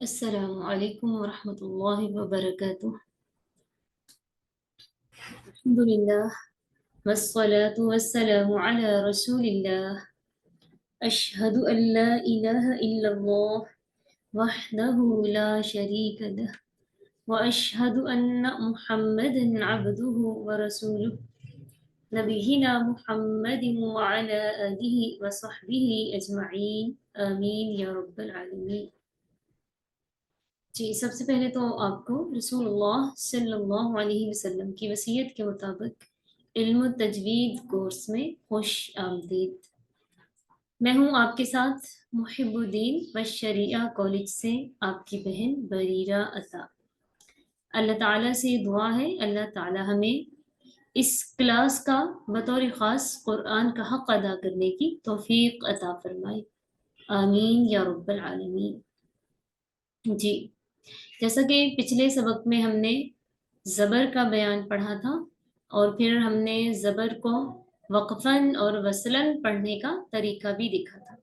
السلام علیکم ورحمۃ اللہ وبرکاتہ۔ الحمد للہ والصلاة والسلام علی رسول اللہ۔ اشہد ان لا الہ الا اللہ وحدہ لا شریک لہ واشہد ان محمدا عبدہ ورسولہ نبینا محمد وعلی آلہ وصحبہ اجمعین آمین یا رب العالمین۔ جی، سب سے پہلے تو آپ کو رسول اللہ صلی اللہ علیہ وسلم کی وصیت کے مطابق علم و تجوید کورس میں خوش آمدید۔ میں ہوں آپ کے ساتھ محب الدین والشریعہ کالج سے آپ کی بہن بریرہ عطا۔ اللہ تعالیٰ سے دعا ہے اللہ تعالیٰ ہمیں اس کلاس کا بطور خاص قرآن کا حق ادا کرنے کی توفیق عطا فرمائے، آمین یا رب العالمین۔ جی، جیسا کہ پچھلے سبق میں ہم نے زبر کا بیان پڑھا تھا اور پھر ہم نے زبر کو وقفاً اور وصلاً پڑھنے کا طریقہ بھی دیکھا تھا،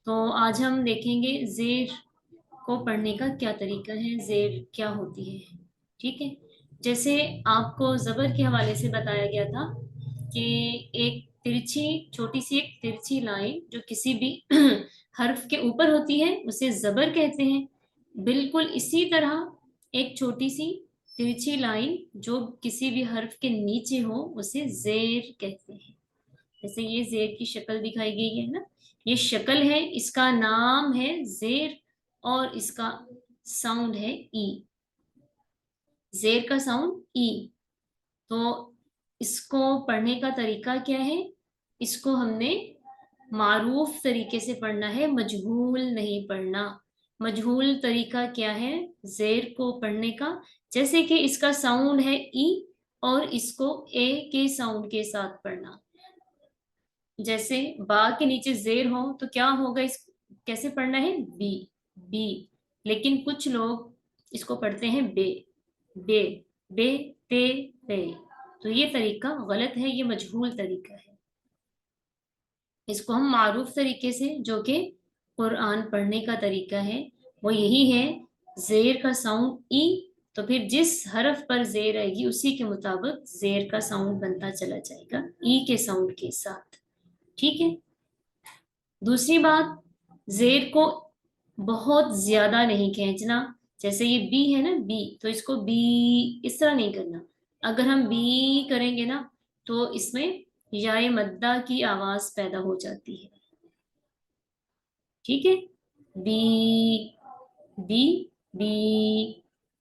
تو آج ہم دیکھیں گے زیر کو پڑھنے کا کیا طریقہ ہے، زیر کیا ہوتی ہے۔ ٹھیک ہے، جیسے آپ کو زبر کے حوالے سے بتایا گیا تھا کہ ایک ترچھی چھوٹی سی ایک ترچھی لائن جو کسی بھی حرف کے اوپر ہوتی ہے اسے زبر کہتے ہیں، بالکل اسی طرح ایک چھوٹی سی ترچھی لائن جو کسی بھی حرف کے نیچے ہو اسے زیر کہتے ہیں۔ جیسے یہ زیر کی شکل دکھائی گئی ہے نا، یہ شکل ہے، اس کا نام ہے زیر اور اس کا ساؤنڈ ہے ای۔ زیر کا ساؤنڈ ای، تو اس کو پڑھنے کا طریقہ کیا ہے؟ اس کو ہم نے معروف طریقے سے پڑھنا ہے، مجہول نہیں پڑھنا۔ مجہول طریقہ کیا ہے زیر کو پڑھنے کا؟ جیسے کہ اس کا ساؤنڈ ہے ای اور اس کو اے کے ساؤنڈ کے ساتھ پڑھنا۔ جیسے با کے نیچے زیر ہو تو کیا ہوگا، اس کیسے پڑھنا ہے؟ بی بی، لیکن کچھ لوگ اس کو پڑھتے ہیں بے بے بے تے تے، تو یہ طریقہ غلط ہے، یہ مجہول طریقہ ہے۔ اس کو ہم معروف طریقے سے جو کہ قرآن پڑھنے کا طریقہ ہے وہ یہی ہے، زیر کا ساؤنڈ ای، تو پھر جس حرف پر زیر آئے گی اسی کے مطابق زیر کا ساؤنڈ بنتا چلا جائے گا ای کے ساؤنڈ کے ساتھ۔ ٹھیک ہے، دوسری بات، زیر کو بہت زیادہ نہیں کھینچنا۔ جیسے یہ بی ہے نا، بی، تو اس کو بی اس طرح نہیں کرنا۔ اگر ہم بی کریں گے نا تو اس میں یائے مدہ کی آواز پیدا ہو جاتی ہے۔ ٹھیک ہے، بی بی بی،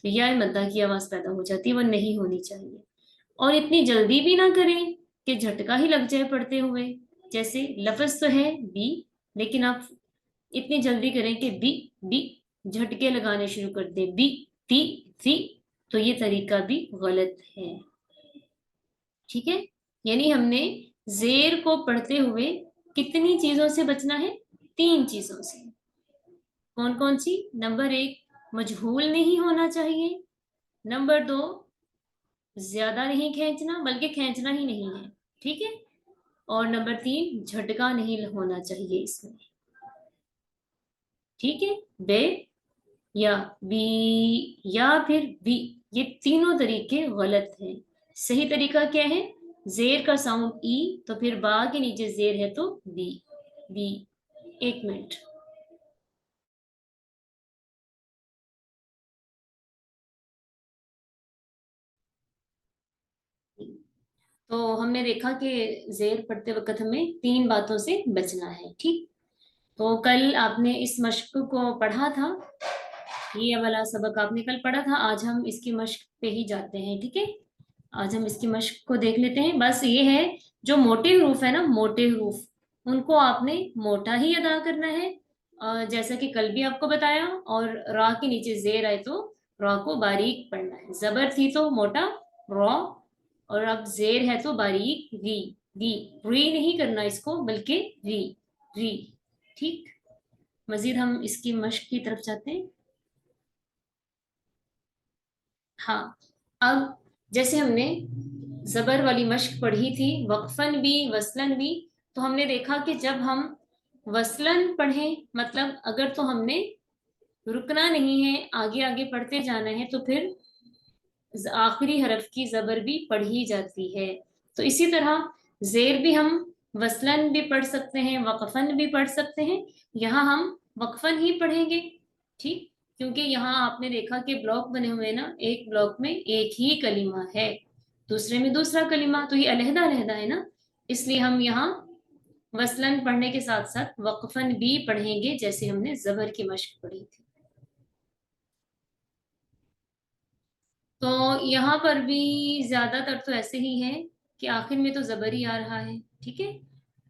تو یائے مدہ کی آواز پیدا ہو جاتی ہے، وہ نہیں ہونی چاہیے۔ اور اتنی جلدی بھی نہ کریں کہ جھٹکا ہی لگ جائے پڑھتے ہوئے۔ جیسے لفظ تو ہے بی، لیکن آپ اتنی جلدی کریں کہ بی بی جھٹکے لگانے شروع کر دیں، بی تی تی، تو یہ طریقہ بھی غلط ہے۔ ٹھیک ہے، یعنی ہم نے زیر کو پڑھتے ہوئے کتنی چیزوں سے بچنا ہے؟ 3 چیزوں سے۔ کون کون سی؟ نمبر 1، مجہول نہیں ہونا چاہیے۔ نمبر 2، زیادہ نہیں کھینچنا بلکہ کھینچنا ہی نہیں ہے۔ ٹھیک ہے، اور نمبر 3، جھٹکا نہیں ہونا چاہیے اس میں۔ ٹھیک ہے، بے یا بی یا پھر بی، یہ تینوں طریقے غلط ہیں۔ صحیح طریقہ کیا ہے؟ زیر کا ساؤنڈ ای، تو پھر با کے نیچے زیر ہے تو بی بی۔ 1 منٹ۔ تو ہم نے دیکھا کہ زیر پڑھتے وقت ہمیں 3 باتوں سے بچنا ہے۔ ٹھیک، تو کل آپ نے اس مشق کو پڑھا تھا، یہ والا سبق آپ نے کل پڑھا تھا، آج ہم اس کی مشق پہ ہی جاتے ہیں۔ ٹھیک ہے، آج ہم اس کی مشق کو دیکھ لیتے ہیں۔ بس یہ ہے، جو موٹے حروف ہے نا، موٹے حروف، ان کو آپ نے موٹا ہی ادا کرنا ہے، جیسا کہ کل بھی آپ کو بتایا۔ اور را کے نیچے زیر آئے تو را کو باریک پڑھنا ہے۔ زبر تھی تو موٹا را، اور اب زیر ہے تو باریک ری ری ری نہیں کرنا اس کو بلکہ ری ری۔ ٹھیک، مزید ہم اس کی مشق کی طرف جاتے ہیں۔ ہاں، اب جیسے ہم نے زبر والی مشق پڑھی تھی، وقفاً بھی وصلاً بھی، تو ہم نے دیکھا کہ جب ہم وصلاً پڑھیں، مطلب اگر تو ہم نے रुकना नहीं है, आगे आगे पढ़ते जाना है, तो फिर आखिरी हरफ की जबर भी पढ़ी जाती है। तो इसी तरह जेर भी हम वसलन भी पढ़ सकते हैं, वक्फन भी पढ़ सकते हैं। यहाँ हम वक्फन ही पढ़ेंगे, ठीक, क्योंकि यहाँ आपने देखा कि ब्लॉक बने हुए हैं ना, एक ब्लॉक में एक ही कलिमा है, दूसरे में दूसरा कलिमा, तो ये अलहदा अलहदा है ना, इसलिए हम यहाँ वसलन पढ़ने के साथ साथ वक्फन भी पढ़ेंगे, जैसे हमने जबर की मश्क पढ़ी थी। तो यहाँ पर भी ज्यादातर तो ऐसे ही है कि आखिर में तो जबर ही आ रहा है, ठीक है।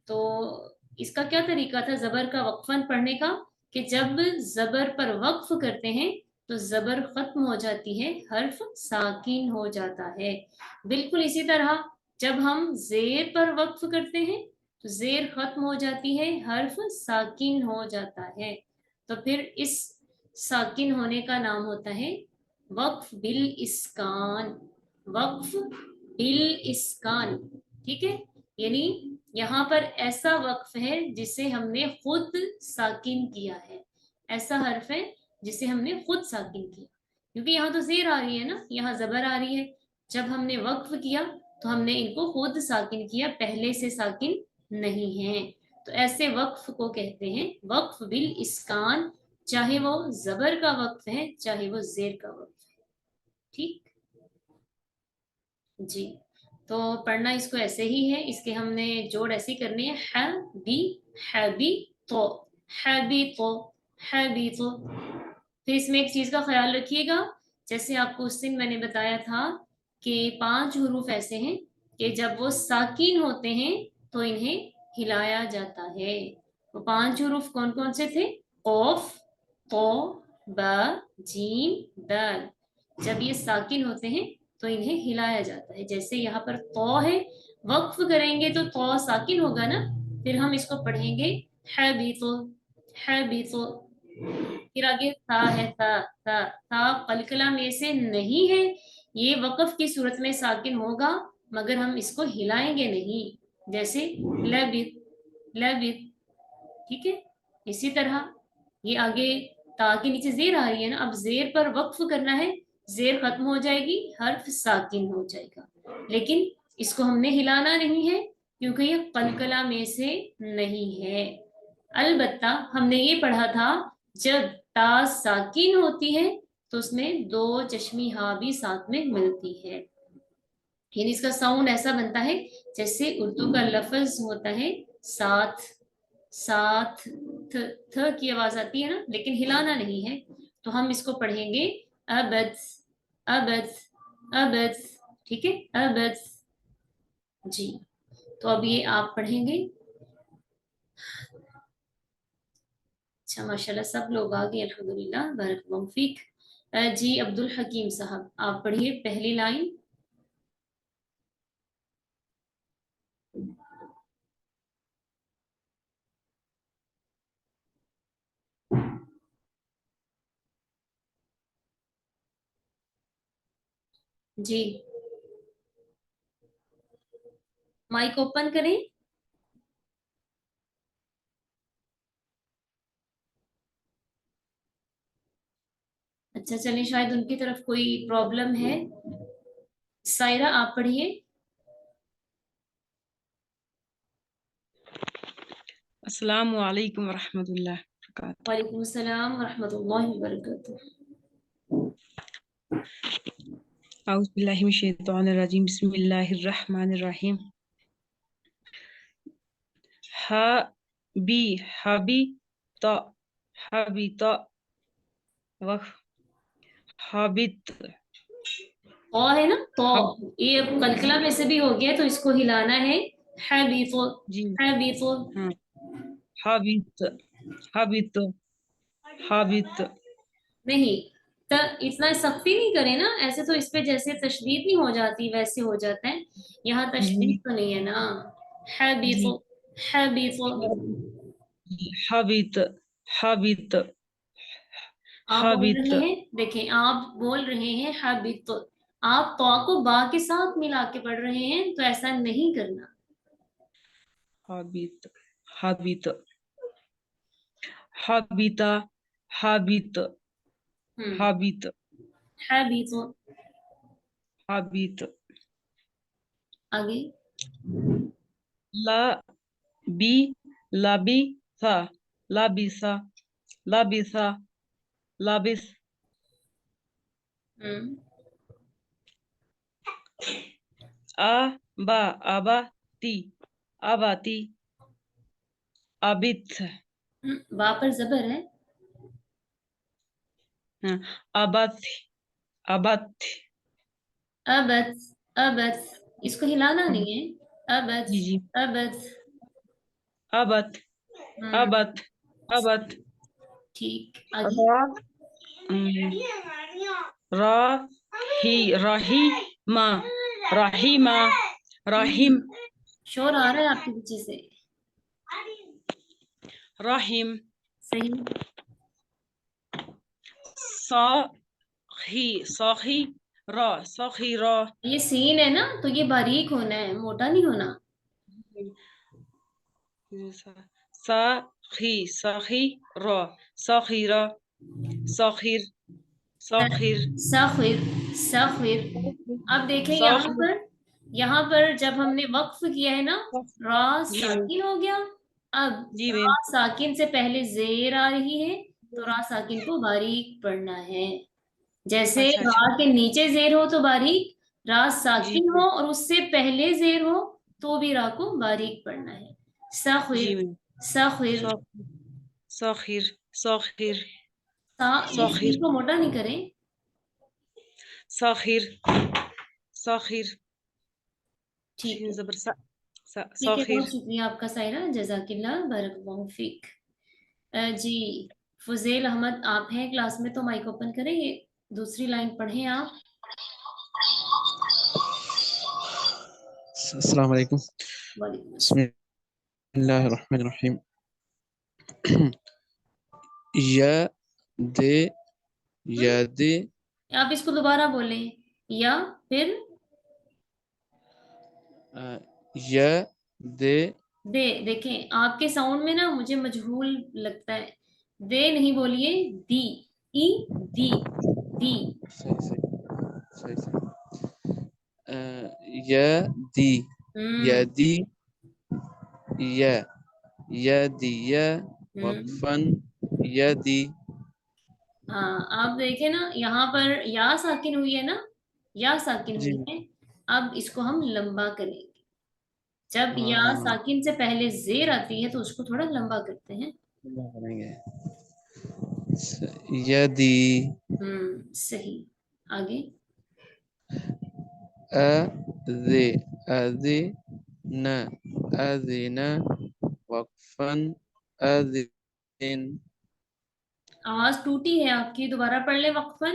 तो इसका क्या तरीका था जबर का वक्फन पढ़ने का, कि जब जबर पर वक्फ करते हैं तो जबर खत्म हो जाती है, हर्फ साकिन हो जाता है। बिल्कुल इसी तरह जब हम जेर पर वक्फ करते हैं तो जेर खत्म हो जाती है, हर्फ साकिन हो जाता है। तो फिर इस साकिन होने का नाम होता है वक्फ बिल इस्कान, वक्फ बिल इस्कान, ठीक है। यानी यहाँ पर ऐसा वक्फ है जिसे हमने खुद साकिन किया है, ऐसा हर्फ है जिसे हमने खुद साकिन किया, क्योंकि यहाँ तो जेर आ रही है ना, यहाँ जबर आ रही है। जब हमने वक्फ किया तो हमने इनको खुद साकिन किया, पहले से साकिन नहीं है। तो ऐसे वक्फ को कहते हैं वक्फ बिल इस्कान, चाहे वो जबर का वक्फ है चाहे वो जेर का वक्फ है, ठीक जी। तो पढ़ना इसको ऐसे ही है, इसके हमने जोड़ ऐसे ही करने हैं, हैबी तो, हैबी तो, हैबी तो। फिर इसमें एक चीज का ख्याल रखिएगा, जैसे आपको उस दिन मैंने बताया था कि 5 हरूफ ऐसे हैं कि जब वो साकिन होते हैं तो इन्हें हिलाया जाता है। वो 5 हरूफ कौन कौन से थे? कौफ, तो, बा, जीम, दाल। जब ये साकिन होते हैं तो इन्हें हिलाया जाता है। जैसे यहाँ पर तो है, वक्फ करेंगे तो तो साकिन होगा ना, फिर हम इसको पढ़ेंगे है भी तो, है भी तो। फिर आगे था है, था कलकला में से नहीं है, ये वक्फ की सूरत में साकिन होगा मगर हम इसको हिलाएंगे नहीं, जैसे लबित, लबित, ठीक है। इसी तरह ये आगे ता के नीचे जेर आ रही है ना, अब जेर पर वक्फ करना है, जेर खत्म हो जाएगी, हर्फ साकिन हो जाएगा, लेकिन इसको हमने हिलाना नहीं है क्योंकि ये कलकला में से नहीं है। अलबत्ता हमने ये पढ़ा था जब ता साकिन होती है तो उसमें 2 चश्मी हा भी साथ में मिलती है, यानी इसका साउंड ऐसा बनता है जैसे उर्दू का लफ्ज होता है साथ, साथ, थ की आवाज आती है ना, लेकिन हिलाना नहीं है। तो हम इसको पढ़ेंगे अबद, अबद, अबद, ठीक है, अबद जी। तो अब ये आप पढ़ेंगे। अच्छा माशाल्लाह सब लोग आ गए, अल्हम्दुलिल्लाह, बारकल्लाहु फीक। जी अब्दुल हकीम साहब आप पढ़िए पहली लाइन। जी माइक ओपन करें। अच्छा चलिए, शायद उनकी तरफ कोई प्रॉब्लम है। सायरा आप पढ़िए। अस्सलामु अलैकुम वरहमतुल्लाह वबरकातुह। वालेकुम सलाम वरहमतुल्लाहि वबरकातुह। औज़ु बिल्लाहि मिनश शैतानिर रजीम, बिस्मिल्लाहिर रहमानिर रहीम। हा बी, हबी त, हबी त, व हबित, तो है ना, हब तो ये अब कलकला में से भी हो गया तो इसको हिलाना है भी तो, जी है भी तो। हाँ, हबित, हबित, हबित नहीं, त इतना सख्ती नहीं करे ना, ऐसे तो इस पे जैसे तशदीद नहीं हो जाती वैसे हो जाता है, यहाँ तशदीद जी तो नहीं है ना। है भी जी तो, है भी तो। हबित, हबित, आप बोल हबित, रहे हैं, देखें आप बोल रहे हैं है भी तो, आप तो को बा के साथ मिला के पढ़ रहे हैं, तो ऐसा नहीं करना। हबित, हबित, हबिता, हबित, हाबित हाबित। हाबित आगे। ला बी लाबी था लाबिसा लाबिसा लाबिस हम्म बा आबाती आबाती आबित बा पर जबर है। हाँ, आबात आबात अबत। अबत, इसको हिलाना नहीं है। अबत। जी जी अबत। आबत हम्म आबत आबत ठीक, आगे। रा राही राही मा राहिमा राहिम शोर आ रहा है आपके पीछे से। राहिम सही। साही साही रा साही रा ये सीन है ना, तो ये बारीक होना है, मोटा नहीं होना। साही साही रा साखिरा साखिर साखिर साखिर। साखिर। अब देखें साखिर यहाँ पर जब हमने वक्फ किया है ना, रा जी मैम साकिन हो गया। अब जी रा मैम साकिन से पहले जेर आ रही है, तो रा साकिन को बारीक पढ़ना है। जैसे अच्छा अच्छा रा के नीचे जेर हो तो बारीक, रा जी साकिन हो और उससे पहले जेर हो तो भी रा को बारीक पढ़ना है। जी साखिर। मैम साखिर। साखिर साखिर साखिर ये साखिर सीन को मोटा नहीं करें। साखिर साखिर ठीक सीन है। जबर ठीक है, बहुत साखिर शुक्रिया आपका सायरा, जजाकिल्ला बारकल्लाहु फीक। जी, फुजेल अहमद आप हैं क्लास में, तो माइक ओपन करें, ये दूसरी लाइन पढ़ें आप। अस्सलाम वालेकुम। वालेकुम अस्सलाम। बिस्मिल्लाहिर्रहमानिर्रहीम। या दे या दे आप इसको दोबारा बोलें, या फिर या दे दे। देखें आपके साउंड में ना मुझे मजहूल लगता है। दे नहीं बोलिए, दी। ई दी। दी। सही सही सही सही या दी या हम्म दी या या दिया हम्म वक्फन या दी हाँ, आप देखें ना, यहाँ पर या साकिन हुई है ना, या साकिन जी हुई है। अब इसको हम लंबा करेंगे। जब या हाँ साकिन से पहले जेर आती है तो उसको थोड़ा लंबा करते हैं। क्या करेंगे या दी सही। आगे। अदे अदे न अदिन वक्फन अदिन आवाज टूटी है आपकी, दोबारा पढ़ ले वक्फन।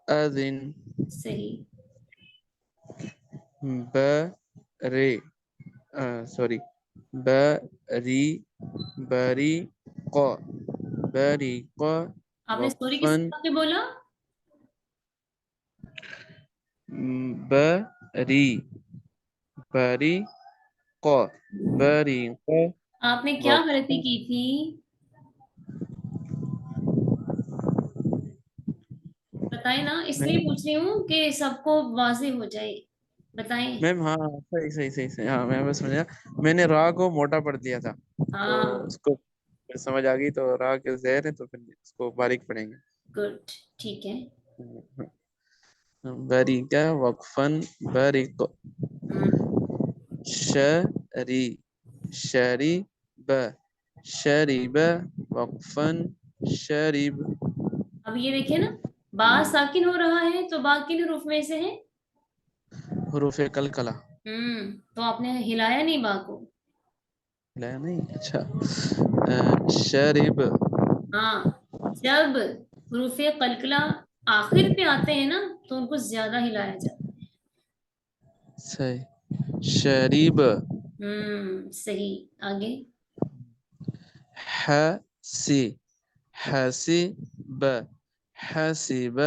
अदिन सही। बरे सॉरी बरी बरी क बरी क आपने सॉरी किस वक्फन पे बोला? बरी बरी क बरी क आपने क्या गलती वक्फन की थी? बताएं ना, इसलिए मैम पूछ रही हूँ कि सबको वाजे हो जाए। बताएं। मैम हाँ सही सही सही सही हाँ मैं बस समझा मैंने रा को मोटा पढ़ दिया था तो हाँ, उसको फिर समझ आ गई तो रा के जहर है तो फिर उसको बारीक पढ़ेंगे गुड। ठीक है। बारीक वक्फन बारीक हम्म शरी शरीब शरीब वक्फन शरीब अब ये देखिए ना, बा साकिन हो रहा है तो बा किन हरूफ में से है? हुरूफ कलकला तो आपने हिलाया नहीं बा को। हिलाया नहीं अच्छा शरीब हाँ, जब हरूफे कलकला आखिर पे आते हैं ना, तो उनको ज्यादा हिलाया जाता सही शरीब है। सही। आगे। हसी हसीब हसीब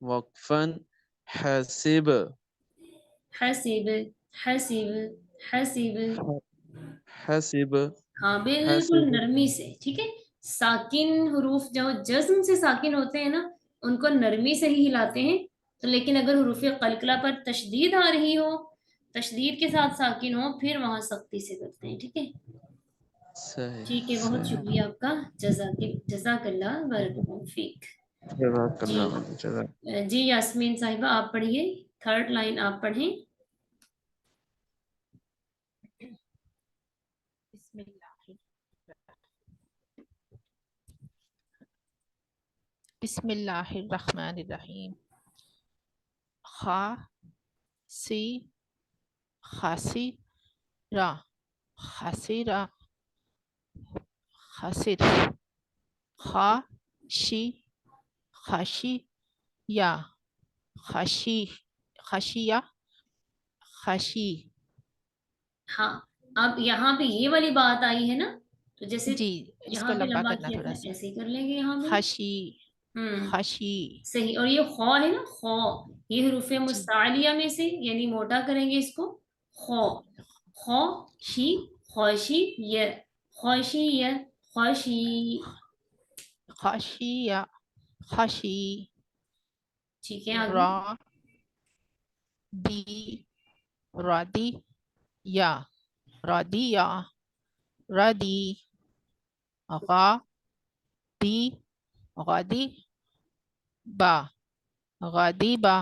वक्फन हसीब हसीब। हसीब। हसीब। हसीब हाँ, बिल्कुल हसीब नरमी से, ठीक है। साकिन हरूफ जो जज्म से साकिन होते हैं ना उनको नरमी से ही हिलाते हैं, तो लेकिन अगर हरूफ कलकला पर तशदीद आ रही हो, तशदीद के साथ साकिन हो, फिर वहां सख्ती से करते हैं। ठीक है, सही ठीक है, बहुत सही। शुक्रिया आपका। जज़ाकल्लाह, बारकल्लाहु फीक। जी जज़ाकल्लाह जज़ाक। जी यास्मीन साहिबा आप पढ़िए, थर्ड लाइन आप पढ़ें। बिस्मिल्लाहिर्रहमानिर्रहीम। खा सी खासी रा खासीरा खासिर खा शी खाशी या खाशी खाशिया खाशी। हाँ, अब यहाँ पे ये वाली बात आई है ना, तो जैसे जी, यहाँ इसको पे लंबा लंबा करना किया थोड़ा था सा। ऐसे ही कर लेंगे यहाँ भी। खाशी हम्म, खाशी। सही। और ये खौ है ना, खौ, ये हरूफ जी मुस्तालिया में से, यानी मोटा करेंगे इसको। खौ, खौ शी खौशी य, खौशी य, खौशी। खाशिया खाशी। ठीक है, आगे। रा दी रादी या रादिया रादी गा दी गादी बा गादिबा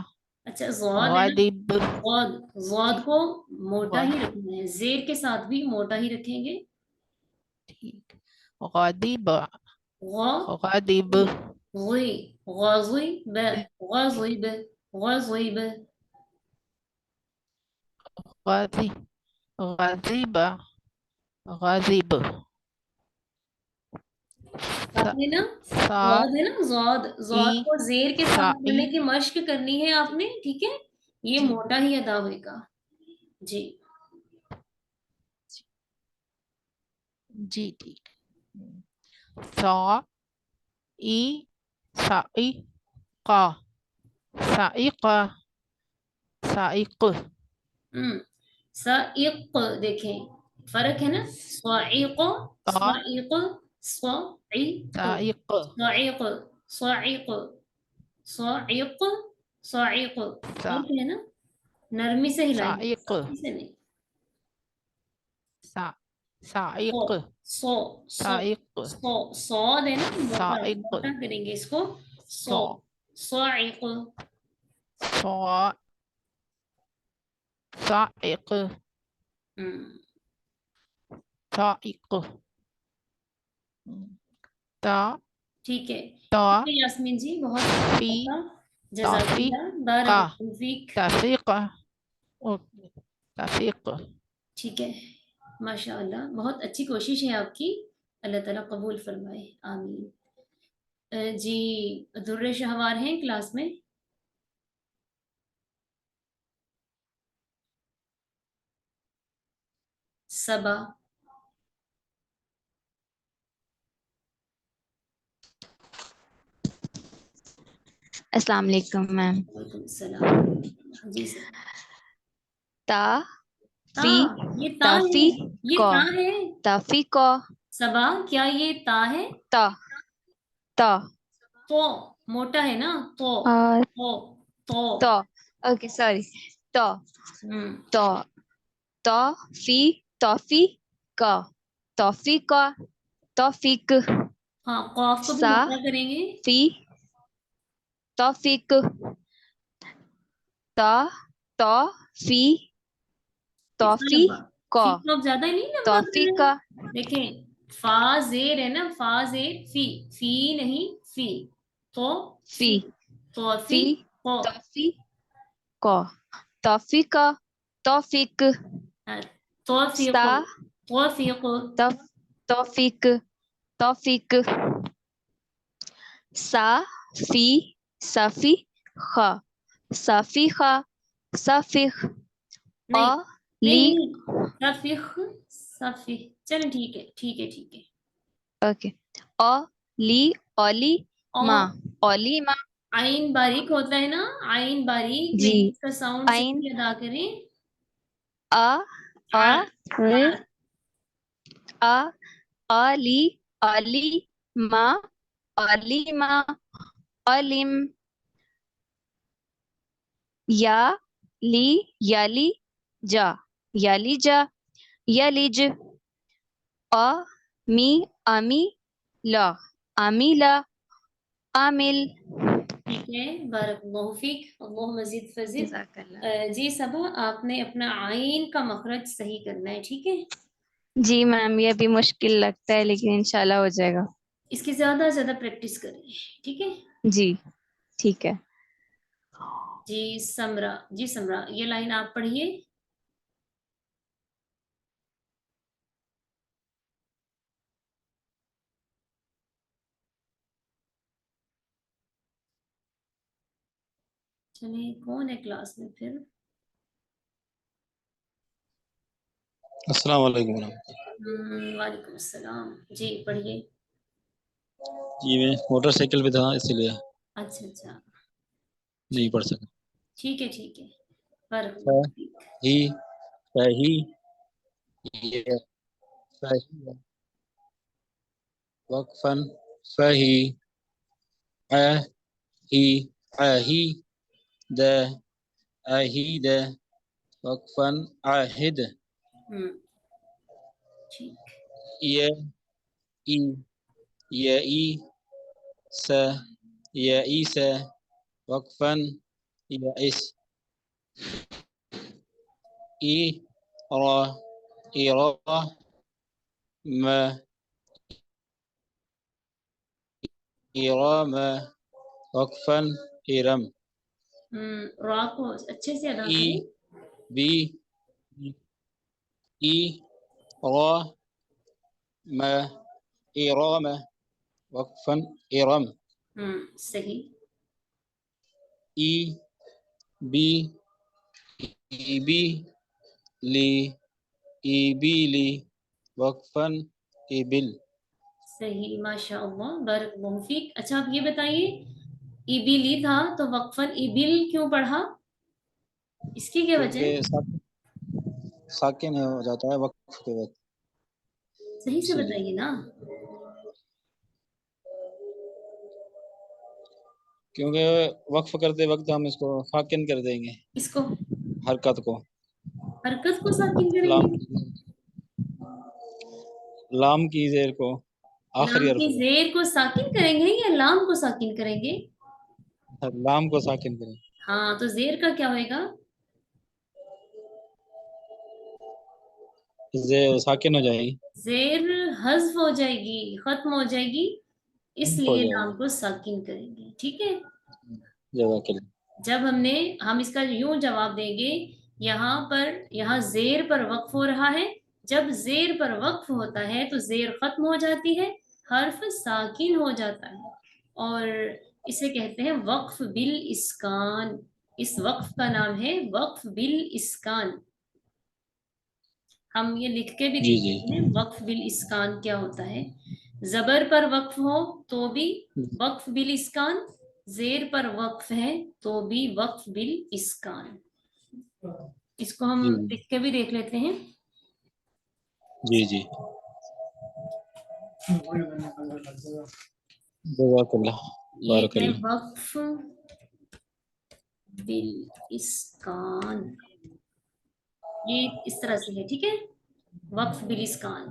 अच्छा, ज़ौद है ना, गादिब। ज़ौद, ज़ौद जी को मोटा गाद ही रखना है, जेर के साथ भी मोटा ही रखेंगे। ठीक। गादिब गौ गादिब غي غضب غضب غضب। गादी गादिब गादिब। सा आपने ना सा ज़ौद है ना, ज़ौद, ई ज़ौद को जेर के साथ साई। पढ़ने की मश्क करनी है आपने। ठीक है, ये जी मोटा ही अदा होगा। जी जी ठीक। सा ई साई का साइका साइक। साइक, देखें फर्क है ना, स्वाइक का स्वाइक स्वाइक साइक स्वाइक स्वाइक स्वाइक स्वाइक, सा फर्क है ना, नरमी से हिलाएंगे, साइक सख्ती से नहीं। सा सो साइक सो सो साइक सो सौद है ना, मोटा साइक मोटा करेंगे इसको। सो सौ स्वाइक। सौ साइक हम्म, साइक। ता ठीक है, ता ठीक है यास्मीन जी, बहुत फी शुक्रिया आपका। ताफी जज़ाकल्लाह, का बारकल्लाहु फीक। तफीक तफीक। ठीक है, माशाअल्लाह, बहुत अच्छी कोशिश है आपकी। अल्लाह ताला कबूल फरमाए, आमीन। जी दुर्र शहवार हैं क्लास में? सबा? अस्सलाम वालेकुम मैम। वालेकुम सलाम। जी सर। ता ता, फी ये ता ताफी है, ये क ता है। ताफी क सबा, क्या ये ता है? ता ता तो मोटा है ना, और तो तो ओके सॉरी तो हम्म, तो तो फी तौफी क तौफी क तौफीक हाँ, कॉफ को भी सा मोटा करेंगे। फी तौफीक ता तो फी कितना तौफी लंबा? क फी को आप ज्यादा ही नहीं लंबा कर तौफी रहे का हैं? देखें, फा जेर है ना, फा जेर फी, फी नहीं फी, तो फी फी, तो फी फी को, तौफी क तौफी का तौफीक तो फी सा को, तो फी को, तौफीक तौफीक सा फी सफी ख सफी ख सफीख अ नहीं नहीं ली नहीं, सफिख, सफिख, चलें ठीक है ठीक है ठीक है। ओके अ ली ओली माँ और ओली माँ आइन बारीक होता है ना, आइन बारीक, जी लेकिन इसका साउंड आइन सही अदा करें। अ आ, अ आ, र अ अली अली ما अलीमा अलिम या ली याली जा याली जा यलिज अ मी अमी ला अमीला आमिल। ठीक है, बारकल्लाहु फीक, अल्लाह मजीद फजील। जी सबा, आपने अपना आइन का मखरज सही करना है, ठीक है? जी मैम, ये भी मुश्किल लगता है लेकिन इंशाल्लाह हो जाएगा। इसकी ज़्यादा से ज़्यादा प्रैक्टिस करें, ठीक है? जी ठीक है। जी समरा, ये लाइन आप पढ़िए। चलिए, कौन है क्लास में फिर? अस्सलाम वालेकुम। वालेकुम अस्सलाम। जी पढ़िए। जी मैं मोटरसाइकिल पे था इसलिए अच्छा अच्छा, नहीं पढ़ सका। ठीक है, बारकल्लाहु फीक। ही सही ये सही है। वक्फन सही अ ही अही द अहीद वक्फन आहिद ठीक। ये ई ये ई स ये ई स वक्फन ये इस ई را إرا ما إرام وقفا إرم रा को अच्छे से अदा ई करें। बी ई را ما إرام وقفا إرم सही। ई बी ई बी ली ई बी ली वقفا إبل सही, माशाअल्लाह, बारकल्लाहु फीक। अच्छा, आप ये बताइए, इबिली था तो वक्फन इबिल क्यों पढ़ा? इसकी क्या वजह है? क्योंकि साकिन हो जाता है वक्फ के वक्त सही से इसीलिए। बताइए ना। क्योंकि वक्फ करते वक्त हम इसको साकिन कर देंगे इसको हरकत को हरकत को साकिन लाम करेंगे? लाम की जेर को आखिरी लाम हर्फ की को जेर को साकिन करेंगे या लाम को साकिन करेंगे? लाम को साकिन करें हाँ, तो जेर का क्या होएगा? साकिन हो जाएगी जेर हज्फ हो जाएगी, खत्म हो जाएगी, हो इसलिए लाम जाएगी को साकिन करेंगे, ठीक है? जज़ाकल्लाह। जब हम इसका यूं जवाब देंगे, यहाँ जेर पर वक्फ हो रहा है। जब जेर पर वक्फ होता है तो जेर खत्म हो जाती है, हर्फ साकिन हो जाता है, और इसे कहते हैं वक्फ बिल इस्कान। इस वक्फ का नाम है वक्फ बिल इस्कान। हम ये लिख के भी जी देख जी लेते हैं वक्फ बिल इस्कान क्या होता है। जबर पर वक्फ हो तो भी वक्फ बिल इस्कान, जेर पर वक्फ है तो भी वक्फ बिल इस्कान। इसको हम जी लिख के भी देख लेते हैं। जी जी जज़ाकल्लाह ये है बारकल्लाह। वक्फ बिल इस्कान, ये इस तरह से है, ठीक है? वक्फ बिल इस्कान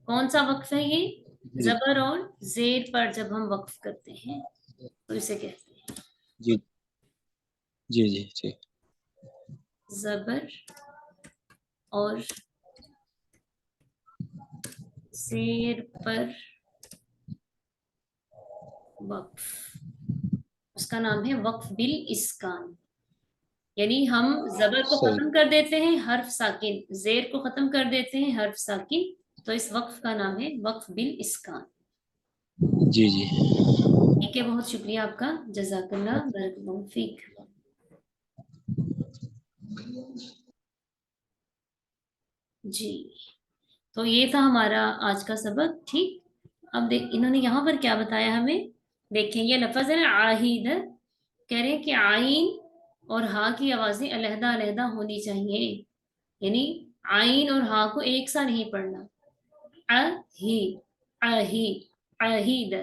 कौन सा वक्फ है? ये जी जबर और जेर पर जब हम वक्फ करते हैं तो इसे कहते हैं जी जी जी जी जबर और जेर पर वक्फ, उसका नाम है वक्फ बिल इस्कान। यानी हम जबर को सही खत्म कर देते हैं, हर्फ साकिन, जेर को खत्म कर देते हैं, हर्फ साकिन, तो इस वक्फ का नाम है वक्फ बिल इस्कान। जी जी ठीक है, बहुत शुक्रिया आपका, जज़ाकल्लाह, बारकल्लाहु फीक। जी, तो ये था हमारा आज का सबक, ठीक। अब देख, इन्होंने यहाँ पर क्या बताया हमें, देखें, ये लफ्ज है ना आहिद, कह रहे हैं कि आइन और हा की आवाजें अलहदा अलहदा होनी चाहिए, यानी आइन और हा को एक सा नहीं पढ़ना। अही अही, अहीद,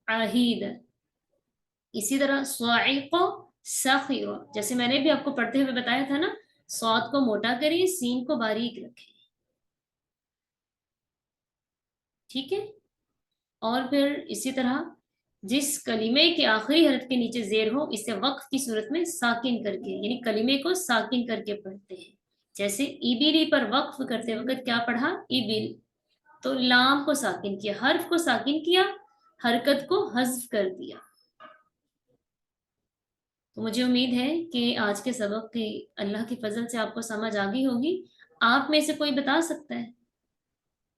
अहीद। इसी तरह स्वाइक़, सखीर, जैसे मैंने भी आपको पढ़ते हुए बताया था ना, सौद को मोटा करिए, सीन को बारीक रखें, ठीक है। और फिर इसी तरह जिस कलीमे के आखिरी हरफ के नीचे जेर हो, इसे वक्फ की सूरत में साकिन करके, यानी कलीमे को साकिन करके पढ़ते हैं। जैसे इबिली पर वक्फ करते वक्त क्या पढ़ा, इबिल, तो लाम को साकिन किया, हर्फ को साकिन किया, हरकत को हज़्फ कर दिया। तो मुझे उम्मीद है कि आज के सबक की अल्लाह की फजल से आपको समझ आ गई होगी। आप में से कोई बता सकता है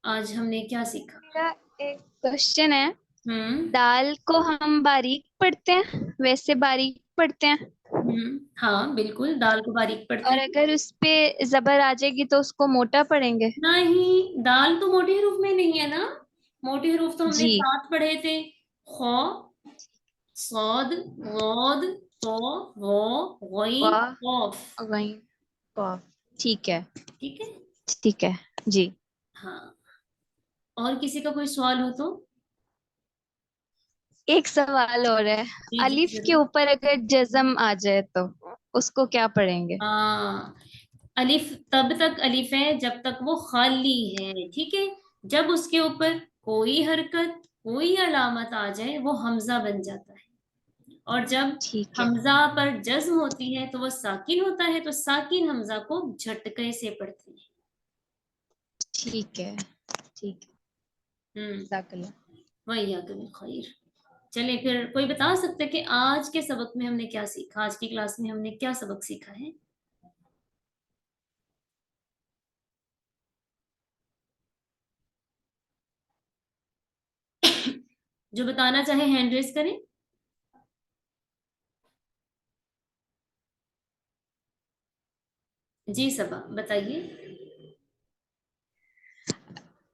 आज हमने क्या सीखा? मेरा एक क्वेश्चन है, हम्म दाल को हम बारीक पढ़ते हैं, वैसे बारीक पढ़ते हैं, हाँ बिल्कुल, दाल को बारीक पढ़ते और हैं। अगर उस पे जबर आ जाएगी तो उसको मोटा पढ़ेंगे? नहीं, दाल तो मोटे हरूफ में नहीं है ना, मोटे हरूफ तो हमने जी। 7 पढ़े थे, खौ, सौद, गौद, तो, वो, गई, वाह, कौफ। वही, वाह, ठीक है, ठीक है। ठीक है जी। हाँ, और किसी का कोई सवाल हो तो? एक सवाल और है, जी जी अलिफ के जरूर। ऊपर अगर जज्म आ जाए तो उसको क्या पढ़ेंगे? हाँ, अलिफ तब तक अलिफ है जब तक वो खाली है, ठीक है। जब उसके ऊपर कोई हरकत, कोई अलामत आ जाए, वो हमजा बन जाता है। और जब ठीक है, हमजा पर जज्म होती है तो वो साकिन होता है, तो साकिन हमजा को झटके से पढ़ते हैं। ठीक है, ठीक है, हम्म जज़ाकल्लाह। वही खैर। चलिए फिर, कोई बता सकते हैं कि आज के सबक में हमने क्या सीखा, आज की क्लास में हमने क्या सबक सीखा है? जो बताना चाहे हैंड रेस करें। जी सबा बताइए।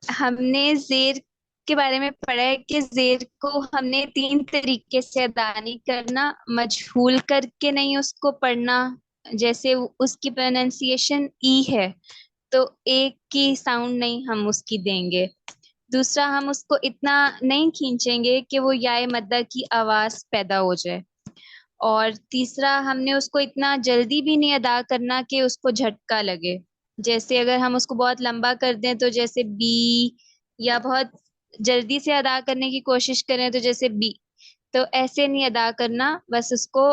हमने जेर के बारे में पढ़ा है कि जेर को हमने 3 तरीके से अदा नहीं करना, मजहूल करके नहीं उसको पढ़ना, जैसे उसकी प्रोनाउंसिएशन ई है तो एक की साउंड नहीं हम उसकी देंगे। दूसरा, हम उसको इतना नहीं खींचेंगे कि वो याए मद्दा की आवाज पैदा हो जाए। और तीसरा, हमने उसको इतना जल्दी भी नहीं अदा करना कि उसको झटका लगे। जैसे अगर हम उसको बहुत लंबा कर दें तो जैसे बी, या बहुत जल्दी से अदा करने की कोशिश करें तो जैसे बी, तो ऐसे नहीं अदा करना, बस उसको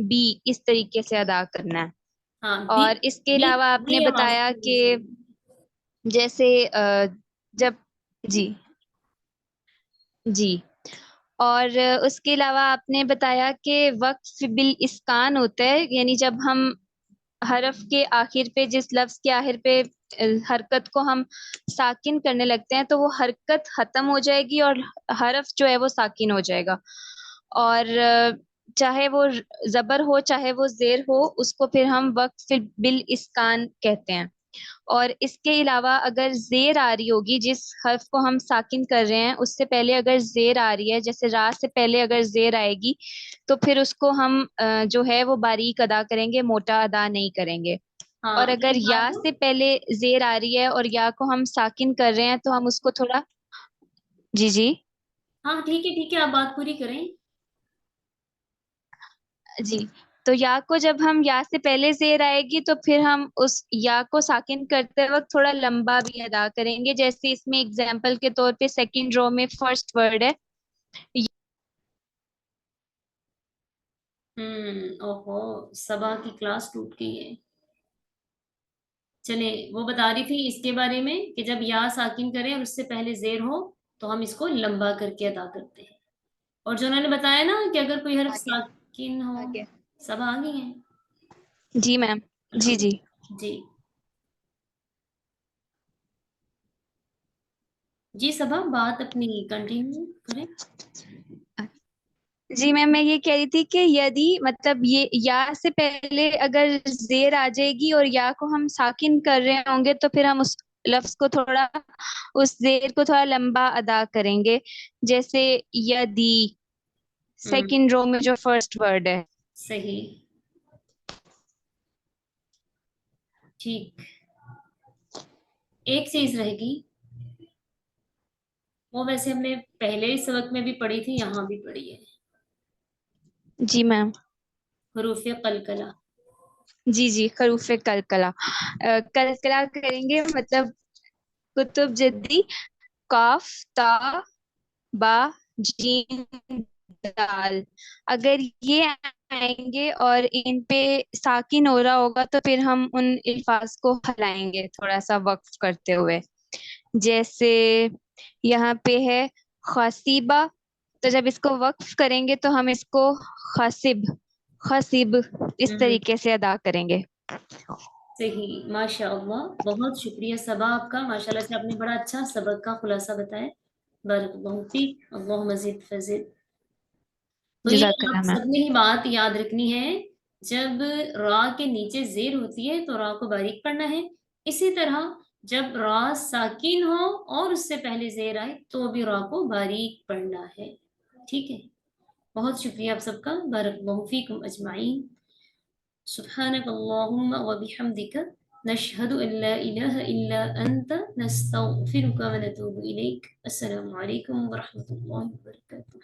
बी इस तरीके से अदा करना है। हाँ, बी, और इसके बी अलावा आपने बड़ी आवाज बताया से कि बोलिए। जैसे जब, जी जी, और उसके अलावा आपने बताया कि वक्फ बिल इस्कान होता है, यानी जब हम हरफ के आखिर पे, जिस लफ्ज के आखिर पे हरकत को हम साकिन करने लगते हैं तो वो हरकत खत्म हो जाएगी और हरफ जो है वो साकिन हो जाएगा। और चाहे वो जबर हो चाहे वो जेर हो, उसको फिर हम वक्फ बिल इस्कान कहते हैं। और इसके अलावा अगर जेर आ रही होगी, जिस हर्फ को हम साकिन कर रहे हैं उससे पहले अगर जेर आ रही है, जैसे रा से पहले अगर जेर आएगी तो फिर उसको हम जो है वो बारीक अदा करेंगे, मोटा अदा नहीं करेंगे। और हाँ अगर एक या बात है। से पहले जेर आ रही है और या को हम साकिन कर रहे हैं तो हम उसको थोड़ा, जी जी, हाँ ठीक है, आप बात पूरी करें। जी, तो या को जब हम या से पहले जेर आएगी तो फिर हम उस या को साकिन करते वक्त थोड़ा लंबा भी अदा करेंगे। जैसे इसमें एग्जाम्पल के तौर पे सेकंड रो में फर्स्ट वर्ड है, ओहो, सबा की क्लास टूट गई है। चले, वो बता रही थी इसके बारे में कि जब या साकिन करें और उससे पहले जेर हो तो हम इसको लंबा करके अदा करते हैं। और जो उन्होंने बताया ना कि अगर कोई हर्फ आगे साकिन हो। आगे, सब आ गई हैं? जी मैम, जी जी, जी जी, सबा बात अपनी कंटिन्यू करें। जी मैम, मैं ये कह रही थी कि यदि मतलब ये या से पहले अगर जेर आ जाएगी और या को हम साकिन कर रहे होंगे तो फिर हम उस लफ्ज को थोड़ा, उस जेर को थोड़ा लंबा अदा करेंगे। जैसे यदि, हम्म सेकंड रो में जो फर्स्ट वर्ड है। सही, ठीक। एक चीज रहेगी, وہ ویسے ہم نے پہلے سبق میں بھی پڑھی تھی، یہاں بھی پڑھی ہے، جی میم. حروف قلقلہ. جی جی حروف کلکلا. کلکلا کریں گے مطلب کتب جدی قاف تا با جیم دال. اگر یہ آئیں گے اور ان پہ ساکن ہو رہا ہوگا تو پھر ہم ان الفاظ کو ہلائیں گے تھوڑا سا وقف کرتے ہوئے. جیسے یہاں پہ ہے خاصیبہ، تو جب اس کو وقف کریں گے تو ہم اس کو خاصب خاصب اس طریقے سے ادا کریں گے. صحیح، ماشاء اللہ، بہت شکریہ صبا آپ کا، ماشاء اللہ سے آپ نے بڑا اچھا سبق کا خلاصہ بتایا. بارک اللہ فیک، اللہ مزید فضل. تو یہ جزاک اللہ آپ میم. سب نے ہی بات یاد رکھنی ہے، جب را کے نیچے زیر ہوتی ہے تو را کو باریک پڑھنا ہے. اسی طرح جب را ساکن ہو اور اس سے پہلے زیر آئے تو بھی را کو باریک پڑھنا ہے. ٹھیک ہے، بہت شکریہ آپ سب کا. بارک اللہ فیکم اجمعین. سبحانک اللہم وبحمدک نشہد ان لا الہ الا انت نستغفرک ونتوب الیک. السلام علیکم ورحمۃ اللہ وبرکاتہ.